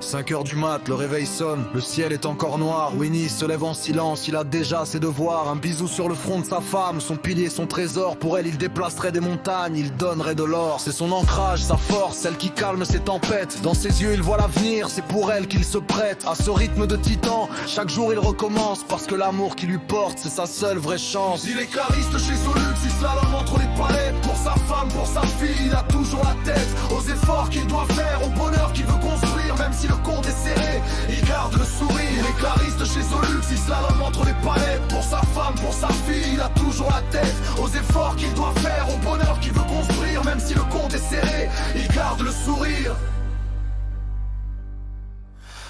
5 heures du mat, le réveil sonne, le ciel est encore noir. Winnie se lève en silence, il a déjà ses devoirs. Un bisou sur le front de sa femme, son pilier, son trésor. Pour elle, il déplacerait des montagnes, il donnerait de l'or. C'est son ancrage, sa force, celle qui calme ses tempêtes. Dans ses yeux, il voit l'avenir, c'est pour elle qu'il se prête. À ce rythme de titan, chaque jour il recommence. Parce que l'amour qui lui porte, c'est sa seule vraie chance. Il est cariste chez Solux, il slalom entre les palettes. Pour sa femme, pour sa fille, il a toujours la tête. Aux efforts qu'il doit faire, au bonheur qu'il veut construire. Même si le compte est serré, il garde le sourire. Il est clariste chez Solux, il slalom entre les palettes. Pour sa femme, pour sa fille, il a toujours la tête. Aux efforts qu'il doit faire, au bonheur qu'il veut construire. Même si le compte est serré, il garde le sourire.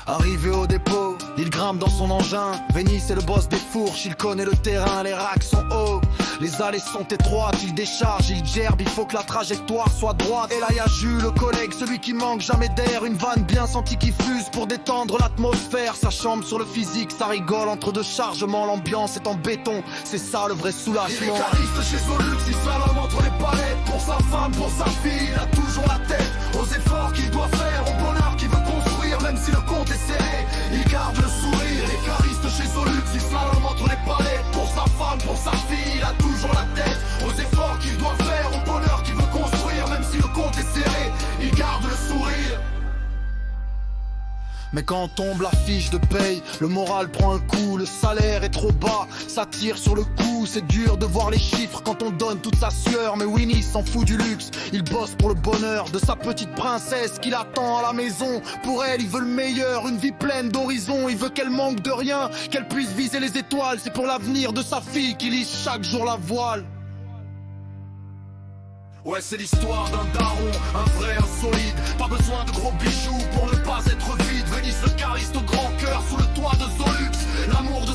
Arrivé au dépôt, il grimpe dans son engin. Vénis c'est le boss des fourches, il connaît le terrain, les racks sont hauts. Les allées sont étroites, il décharge, il gerbe, il faut que la trajectoire soit droite. Et là y'a Jules, le collègue, celui qui manque jamais d'air. Une vanne bien sentie qui fuse pour détendre l'atmosphère. Ça chambre sur le physique, ça rigole entre deux chargements. L'ambiance est en béton, c'est ça le vrai soulagement. Il est cariste chez Solux, il slalom entre les palettes. Pour sa femme, pour sa fille, il a toujours la tête. Aux efforts qu'il doit faire, au bonheur qu'il veut construire. Même si le compte est serré, il garde le sourire. Il est cariste chez Solux, il slalom entre les palettes. Pour sa femme, pour sa fille, il a toujours la tête. Aux efforts qu'il doit faire, au bonheur qu'il veut construire. Même si le compte est serré, il garde le sourire. Mais quand tombe la fiche de paye, le moral prend un coup, le salaire est trop bas, ça tire sur le coup, c'est dur de voir les chiffres quand on donne toute sa sueur. Mais Winnie s'en fout du luxe, il bosse pour le bonheur de sa petite princesse qu'il attend à la maison. Pour elle, il veut le meilleur, une vie pleine d'horizons, il veut qu'elle manque de rien, qu'elle puisse viser les étoiles. C'est pour l'avenir de sa fille qu'il lisse chaque jour la voile. Ouais, c'est l'histoire d'un daron, un vrai insolide. Pas besoin de gros bijoux pour ne pas être vide. Vénis le cariste au grand cœur sous le toit de Solux. L'amour de